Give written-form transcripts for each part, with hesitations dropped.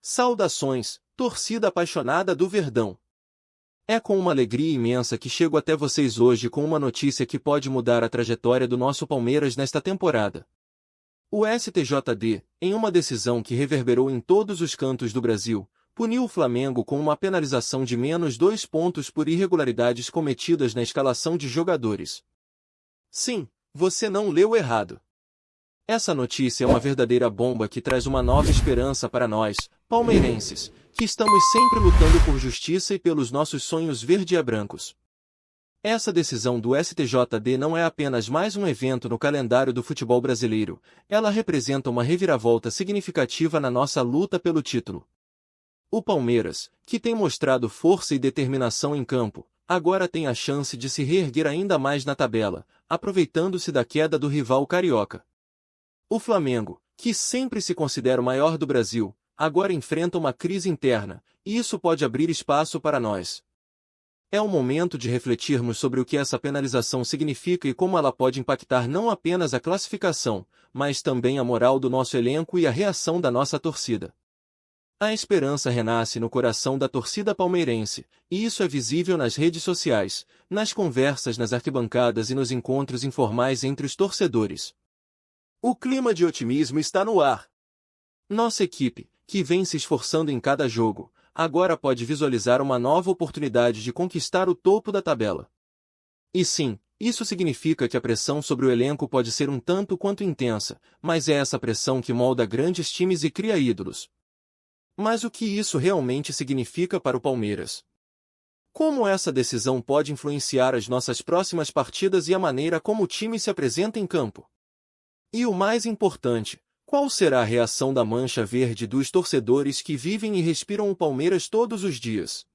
Saudações, torcida apaixonada do Verdão. É com uma alegria imensa que chego até vocês hoje com uma notícia que pode mudar a trajetória do nosso Palmeiras nesta temporada. O STJD, em uma decisão que reverberou em todos os cantos do Brasil, puniu o Flamengo com uma penalização de -2 pontos por irregularidades cometidas na escalação de jogadores. Sim, você não leu errado. Essa notícia é uma verdadeira bomba que traz uma nova esperança para nós, palmeirenses, que estamos sempre lutando por justiça e pelos nossos sonhos verde-brancos. Essa decisão do STJD não é apenas mais um evento no calendário do futebol brasileiro, ela representa uma reviravolta significativa na nossa luta pelo título. O Palmeiras, que tem mostrado força e determinação em campo, agora tem a chance de se reerguer ainda mais na tabela, aproveitando-se da queda do rival carioca. O Flamengo, que sempre se considera o maior do Brasil, agora enfrenta uma crise interna, e isso pode abrir espaço para nós. É o momento de refletirmos sobre o que essa penalização significa e como ela pode impactar não apenas a classificação, mas também a moral do nosso elenco e a reação da nossa torcida. A esperança renasce no coração da torcida palmeirense, e isso é visível nas redes sociais, nas conversas nas arquibancadas e nos encontros informais entre os torcedores. O clima de otimismo está no ar. Nossa equipe, que vem se esforçando em cada jogo, agora pode visualizar uma nova oportunidade de conquistar o topo da tabela. E sim, isso significa que a pressão sobre o elenco pode ser um tanto quanto intensa, mas é essa pressão que molda grandes times e cria ídolos. Mas o que isso realmente significa para o Palmeiras? Como essa decisão pode influenciar as nossas próximas partidas e a maneira como o time se apresenta em campo? E o mais importante, qual será a reação da mancha verde dos torcedores que vivem e respiram o Palmeiras todos os dias?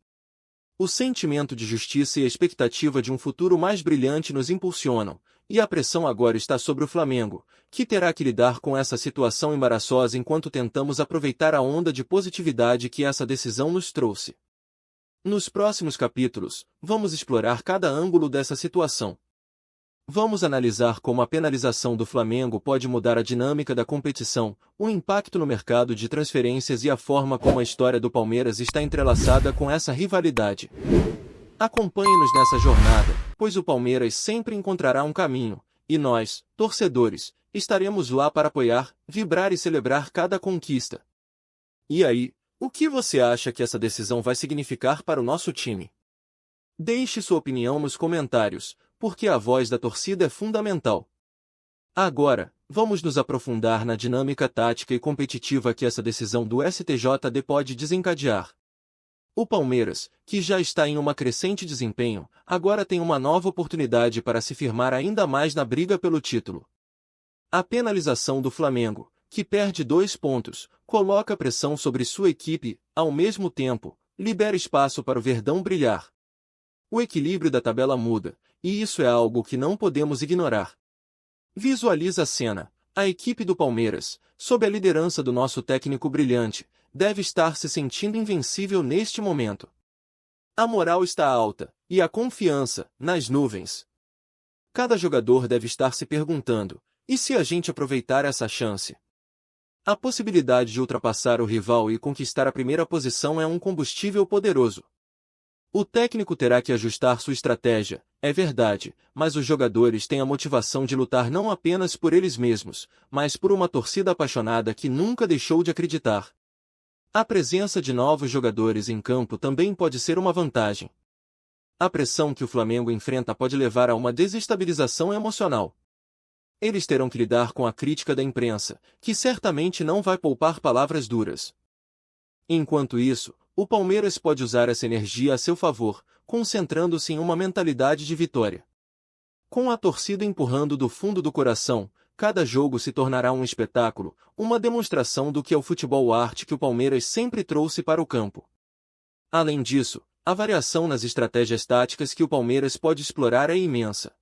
O sentimento de justiça e a expectativa de um futuro mais brilhante nos impulsionam, e a pressão agora está sobre o Flamengo, que terá que lidar com essa situação embaraçosa enquanto tentamos aproveitar a onda de positividade que essa decisão nos trouxe. Nos próximos capítulos, vamos explorar cada ângulo dessa situação. Vamos analisar como a penalização do Flamengo pode mudar a dinâmica da competição, o impacto no mercado de transferências e a forma como a história do Palmeiras está entrelaçada com essa rivalidade. Acompanhe-nos nessa jornada, pois o Palmeiras sempre encontrará um caminho, e nós, torcedores, estaremos lá para apoiar, vibrar e celebrar cada conquista. E aí, o que você acha que essa decisão vai significar para o nosso time? Deixe sua opinião nos comentários, porque a voz da torcida é fundamental. Agora, vamos nos aprofundar na dinâmica tática e competitiva que essa decisão do STJD pode desencadear. O Palmeiras, que já está em uma crescente desempenho, agora tem uma nova oportunidade para se firmar ainda mais na briga pelo título. A penalização do Flamengo, que perde 2 pontos, coloca pressão sobre sua equipe, ao mesmo tempo, libera espaço para o Verdão brilhar. O equilíbrio da tabela muda, e isso é algo que não podemos ignorar. Visualiza a cena. A equipe do Palmeiras, sob a liderança do nosso técnico brilhante, deve estar se sentindo invencível neste momento. A moral está alta, e a confiança, nas nuvens. Cada jogador deve estar se perguntando, e se a gente aproveitar essa chance? A possibilidade de ultrapassar o rival e conquistar a primeira posição é um combustível poderoso. O técnico terá que ajustar sua estratégia, é verdade, mas os jogadores têm a motivação de lutar não apenas por eles mesmos, mas por uma torcida apaixonada que nunca deixou de acreditar. A presença de novos jogadores em campo também pode ser uma vantagem. A pressão que o Flamengo enfrenta pode levar a uma desestabilização emocional. Eles terão que lidar com a crítica da imprensa, que certamente não vai poupar palavras duras. Enquanto isso, o Palmeiras pode usar essa energia a seu favor, concentrando-se em uma mentalidade de vitória. Com a torcida empurrando do fundo do coração, cada jogo se tornará um espetáculo, uma demonstração do que é o futebol arte que o Palmeiras sempre trouxe para o campo. Além disso, a variação nas estratégias táticas que o Palmeiras pode explorar é imensa.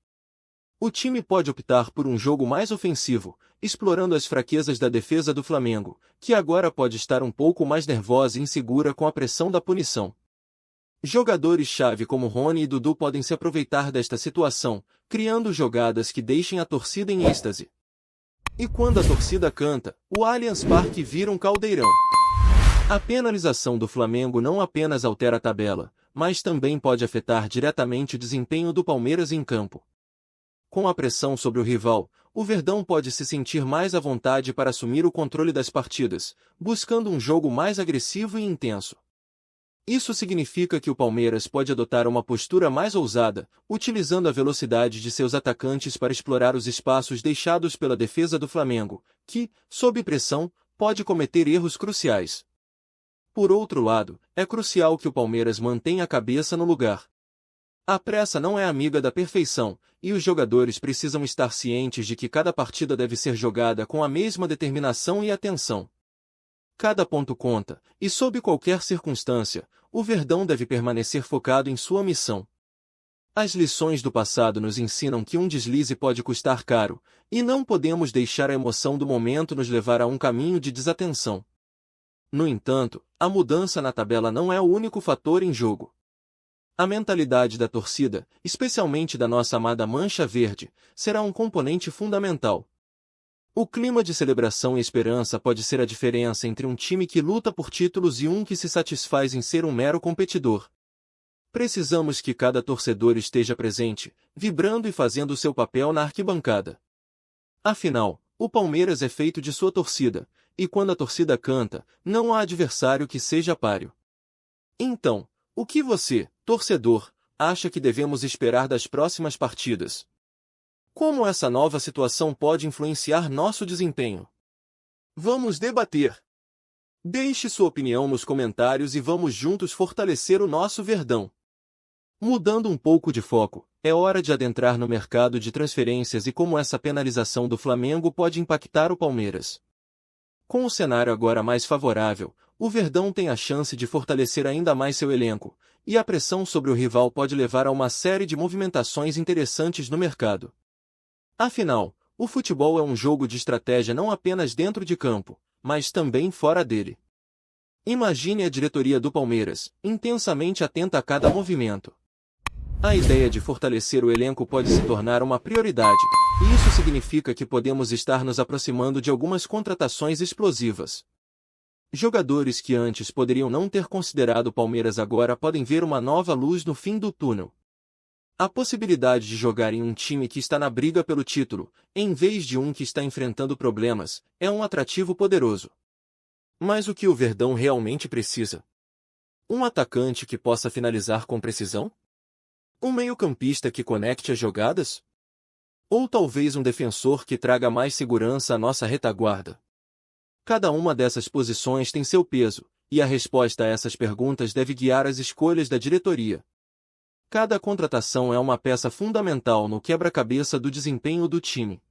O time pode optar por um jogo mais ofensivo, explorando as fraquezas da defesa do Flamengo, que agora pode estar um pouco mais nervosa e insegura com a pressão da punição. Jogadores-chave como Rony e Dudu podem se aproveitar desta situação, criando jogadas que deixem a torcida em êxtase. E quando a torcida canta, o Allianz Parque vira um caldeirão. A penalização do Flamengo não apenas altera a tabela, mas também pode afetar diretamente o desempenho do Palmeiras em campo. Com a pressão sobre o rival, o Verdão pode se sentir mais à vontade para assumir o controle das partidas, buscando um jogo mais agressivo e intenso. Isso significa que o Palmeiras pode adotar uma postura mais ousada, utilizando a velocidade de seus atacantes para explorar os espaços deixados pela defesa do Flamengo, que, sob pressão, pode cometer erros cruciais. Por outro lado, é crucial que o Palmeiras mantenha a cabeça no lugar. A pressa não é amiga da perfeição, e os jogadores precisam estar cientes de que cada partida deve ser jogada com a mesma determinação e atenção. Cada ponto conta, e sob qualquer circunstância, o Verdão deve permanecer focado em sua missão. As lições do passado nos ensinam que um deslize pode custar caro, e não podemos deixar a emoção do momento nos levar a um caminho de desatenção. No entanto, a mudança na tabela não é o único fator em jogo. A mentalidade da torcida, especialmente da nossa amada Mancha Verde, será um componente fundamental. O clima de celebração e esperança pode ser a diferença entre um time que luta por títulos e um que se satisfaz em ser um mero competidor. Precisamos que cada torcedor esteja presente, vibrando e fazendo seu papel na arquibancada. Afinal, o Palmeiras é feito de sua torcida, e quando a torcida canta, não há adversário que seja páreo. Então, o que você, torcedor, acha que devemos esperar das próximas partidas? Como essa nova situação pode influenciar nosso desempenho? Vamos debater. Deixe sua opinião nos comentários e vamos juntos fortalecer o nosso Verdão. Mudando um pouco de foco, é hora de adentrar no mercado de transferências e como essa penalização do Flamengo pode impactar o Palmeiras. Com o cenário agora mais favorável, o Verdão tem a chance de fortalecer ainda mais seu elenco, e a pressão sobre o rival pode levar a uma série de movimentações interessantes no mercado. Afinal, o futebol é um jogo de estratégia não apenas dentro de campo, mas também fora dele. Imagine a diretoria do Palmeiras, intensamente atenta a cada movimento. A ideia de fortalecer o elenco pode se tornar uma prioridade, e isso significa que podemos estar nos aproximando de algumas contratações explosivas. Jogadores que antes poderiam não ter considerado o Palmeiras agora podem ver uma nova luz no fim do túnel. A possibilidade de jogar em um time que está na briga pelo título, em vez de um que está enfrentando problemas, é um atrativo poderoso. Mas o que o Verdão realmente precisa? Um atacante que possa finalizar com precisão? Um meio-campista que conecte as jogadas? Ou talvez um defensor que traga mais segurança à nossa retaguarda? Cada uma dessas posições tem seu peso, e a resposta a essas perguntas deve guiar as escolhas da diretoria. Cada contratação é uma peça fundamental no quebra-cabeça do desempenho do time.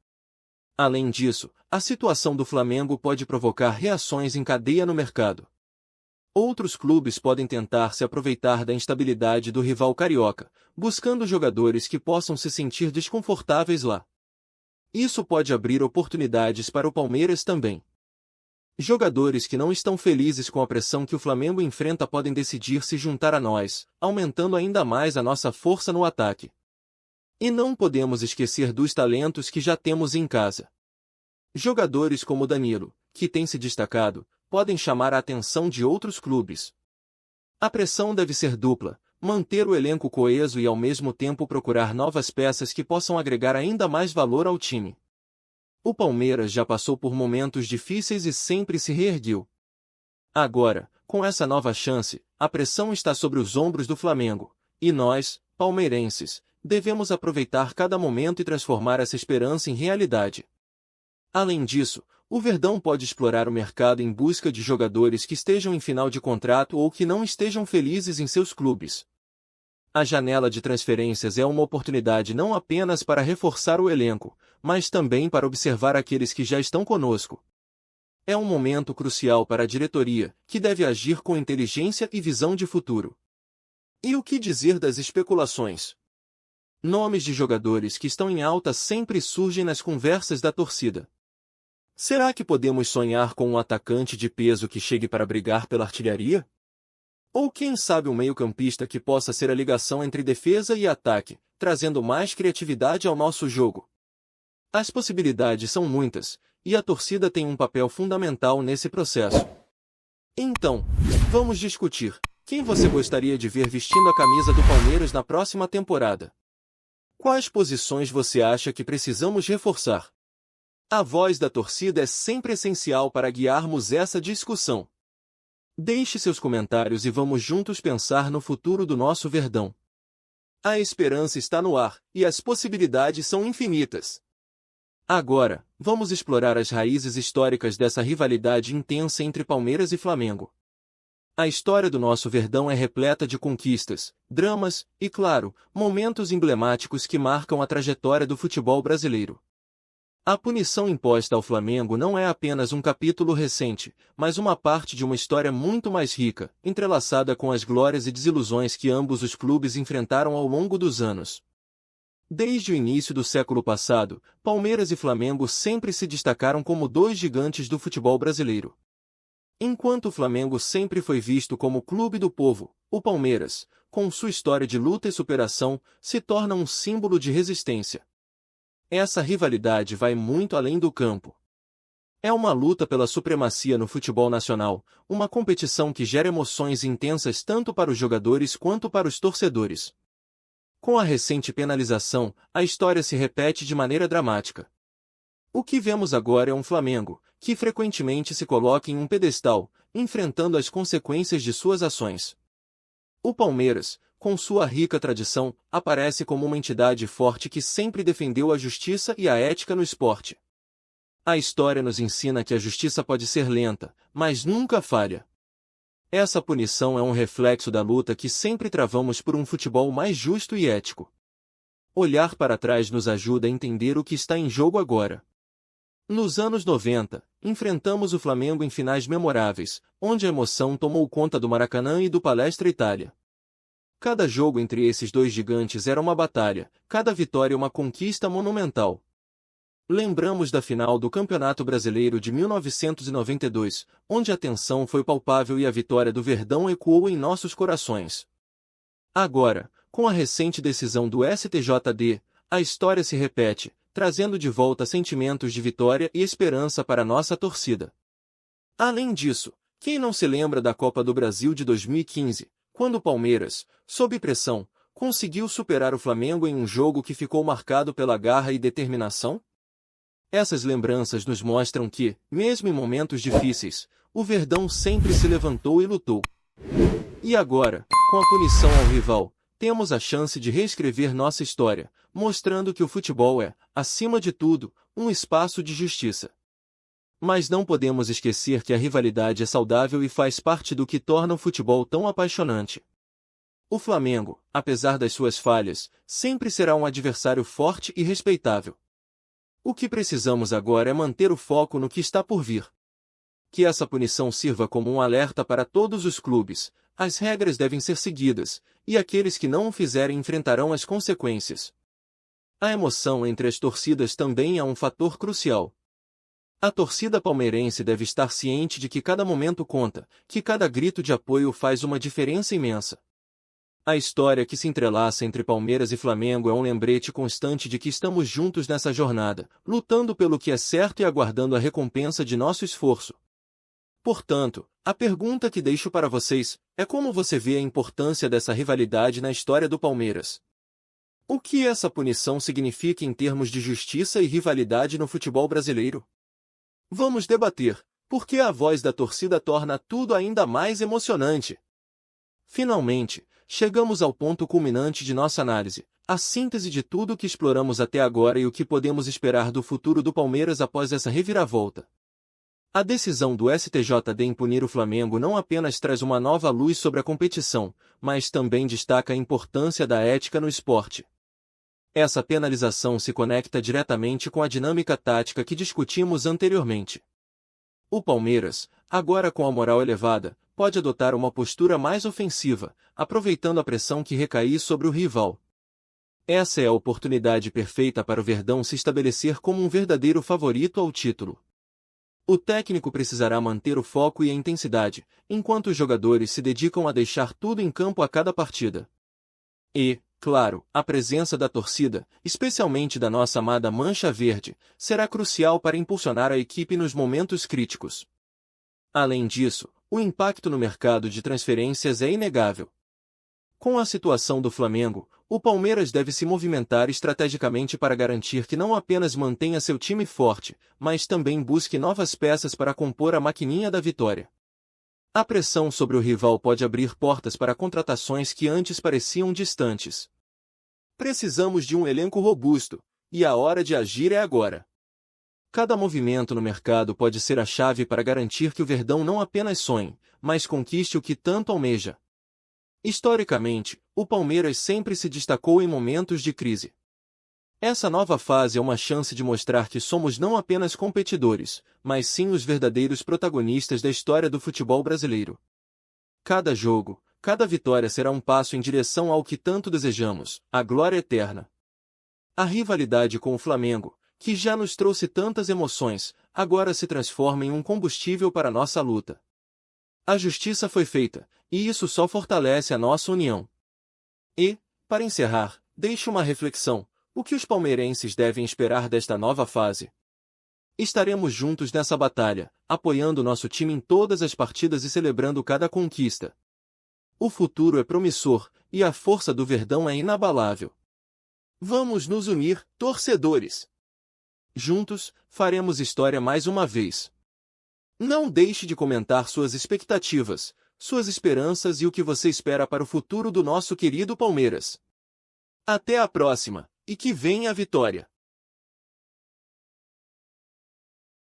Além disso, a situação do Flamengo pode provocar reações em cadeia no mercado. Outros clubes podem tentar se aproveitar da instabilidade do rival carioca, buscando jogadores que possam se sentir desconfortáveis lá. Isso pode abrir oportunidades para o Palmeiras também. Jogadores que não estão felizes com a pressão que o Flamengo enfrenta podem decidir se juntar a nós, aumentando ainda mais a nossa força no ataque. E não podemos esquecer dos talentos que já temos em casa. Jogadores como Danilo, que tem se destacado, podem chamar a atenção de outros clubes. A pressão deve ser dupla, manter o elenco coeso e ao mesmo tempo procurar novas peças que possam agregar ainda mais valor ao time. O Palmeiras já passou por momentos difíceis e sempre se reergueu. Agora, com essa nova chance, a pressão está sobre os ombros do Flamengo, e nós, palmeirenses, devemos aproveitar cada momento e transformar essa esperança em realidade. Além disso, o Verdão pode explorar o mercado em busca de jogadores que estejam em final de contrato ou que não estejam felizes em seus clubes. A janela de transferências é uma oportunidade não apenas para reforçar o elenco, mas também para observar aqueles que já estão conosco. É um momento crucial para a diretoria, que deve agir com inteligência e visão de futuro. E o que dizer das especulações? Nomes de jogadores que estão em alta sempre surgem nas conversas da torcida. Será que podemos sonhar com um atacante de peso que chegue para brigar pela artilharia? Ou quem sabe um meio-campista que possa ser a ligação entre defesa e ataque, trazendo mais criatividade ao nosso jogo? As possibilidades são muitas, e a torcida tem um papel fundamental nesse processo. Então, vamos discutir. Quem você gostaria de ver vestindo a camisa do Palmeiras na próxima temporada? Quais posições você acha que precisamos reforçar? A voz da torcida é sempre essencial para guiarmos essa discussão. Deixe seus comentários e vamos juntos pensar no futuro do nosso Verdão. A esperança está no ar, e as possibilidades são infinitas. Agora, vamos explorar as raízes históricas dessa rivalidade intensa entre Palmeiras e Flamengo. A história do nosso Verdão é repleta de conquistas, dramas e, claro, momentos emblemáticos que marcam a trajetória do futebol brasileiro. A punição imposta ao Flamengo não é apenas um capítulo recente, mas uma parte de uma história muito mais rica, entrelaçada com as glórias e desilusões que ambos os clubes enfrentaram ao longo dos anos. Desde o início do século passado, Palmeiras e Flamengo sempre se destacaram como dois gigantes do futebol brasileiro. Enquanto o Flamengo sempre foi visto como o clube do povo, o Palmeiras, com sua história de luta e superação, se torna um símbolo de resistência. Essa rivalidade vai muito além do campo. É uma luta pela supremacia no futebol nacional, uma competição que gera emoções intensas tanto para os jogadores quanto para os torcedores. Com a recente penalização, a história se repete de maneira dramática. O que vemos agora é um Flamengo, que frequentemente se coloca em um pedestal, enfrentando as consequências de suas ações. O Palmeiras, com sua rica tradição, aparece como uma entidade forte que sempre defendeu a justiça e a ética no esporte. A história nos ensina que a justiça pode ser lenta, mas nunca falha. Essa punição é um reflexo da luta que sempre travamos por um futebol mais justo e ético. Olhar para trás nos ajuda a entender o que está em jogo agora. Nos anos 90, enfrentamos o Flamengo em finais memoráveis, onde a emoção tomou conta do Maracanã e do Palestra Itália. Cada jogo entre esses dois gigantes era uma batalha, cada vitória uma conquista monumental. Lembramos da final do Campeonato Brasileiro de 1992, onde a tensão foi palpável e a vitória do Verdão ecoou em nossos corações. Agora, com a recente decisão do STJD, a história se repete, trazendo de volta sentimentos de vitória e esperança para nossa torcida. Além disso, quem não se lembra da Copa do Brasil de 2015, quando o Palmeiras, sob pressão, conseguiu superar o Flamengo em um jogo que ficou marcado pela garra e determinação? Essas lembranças nos mostram que, mesmo em momentos difíceis, o Verdão sempre se levantou e lutou. E agora, com a punição ao rival, temos a chance de reescrever nossa história, mostrando que o futebol é, acima de tudo, um espaço de justiça. Mas não podemos esquecer que a rivalidade é saudável e faz parte do que torna o futebol tão apaixonante. O Flamengo, apesar das suas falhas, sempre será um adversário forte e respeitável. O que precisamos agora é manter o foco no que está por vir. Que essa punição sirva como um alerta para todos os clubes, as regras devem ser seguidas, e aqueles que não o fizerem enfrentarão as consequências. A emoção entre as torcidas também é um fator crucial. A torcida palmeirense deve estar ciente de que cada momento conta, que cada grito de apoio faz uma diferença imensa. A história que se entrelaça entre Palmeiras e Flamengo é um lembrete constante de que estamos juntos nessa jornada, lutando pelo que é certo e aguardando a recompensa de nosso esforço. Portanto, a pergunta que deixo para vocês é como você vê a importância dessa rivalidade na história do Palmeiras. O que essa punição significa em termos de justiça e rivalidade no futebol brasileiro? Vamos debater, porque a voz da torcida torna tudo ainda mais emocionante. Finalmente, chegamos ao ponto culminante de nossa análise, a síntese de tudo o que exploramos até agora e o que podemos esperar do futuro do Palmeiras após essa reviravolta. A decisão do STJD em punir o Flamengo não apenas traz uma nova luz sobre a competição, mas também destaca a importância da ética no esporte. Essa penalização se conecta diretamente com a dinâmica tática que discutimos anteriormente. O Palmeiras, agora com a moral elevada, pode adotar uma postura mais ofensiva, aproveitando a pressão que recai sobre o rival. Essa é a oportunidade perfeita para o Verdão se estabelecer como um verdadeiro favorito ao título. O técnico precisará manter o foco e a intensidade, enquanto os jogadores se dedicam a deixar tudo em campo a cada partida. E, claro, a presença da torcida, especialmente da nossa amada Mancha Verde, será crucial para impulsionar a equipe nos momentos críticos. Além disso, O impacto no mercado de transferências é inegável. Com a situação do Flamengo, o Palmeiras deve se movimentar estrategicamente para garantir que não apenas mantenha seu time forte, mas também busque novas peças para compor a maquininha da vitória. A pressão sobre o rival pode abrir portas para contratações que antes pareciam distantes. Precisamos de um elenco robusto, e a hora de agir é agora. Cada movimento no mercado pode ser a chave para garantir que o Verdão não apenas sonhe, mas conquiste o que tanto almeja. Historicamente, o Palmeiras sempre se destacou em momentos de crise. Essa nova fase é uma chance de mostrar que somos não apenas competidores, mas sim os verdadeiros protagonistas da história do futebol brasileiro. Cada jogo, cada vitória será um passo em direção ao que tanto desejamos, a glória eterna. A rivalidade com o Flamengo, que já nos trouxe tantas emoções, agora se transforma em um combustível para nossa luta. A justiça foi feita, e isso só fortalece a nossa união. E, para encerrar, deixo uma reflexão: o que os palmeirenses devem esperar desta nova fase? Estaremos juntos nessa batalha, apoiando nosso time em todas as partidas e celebrando cada conquista. O futuro é promissor, e a força do Verdão é inabalável. Vamos nos unir, torcedores! Juntos, faremos história mais uma vez. Não deixe de comentar suas expectativas, suas esperanças e o que você espera para o futuro do nosso querido Palmeiras. Até a próxima, e que venha a vitória!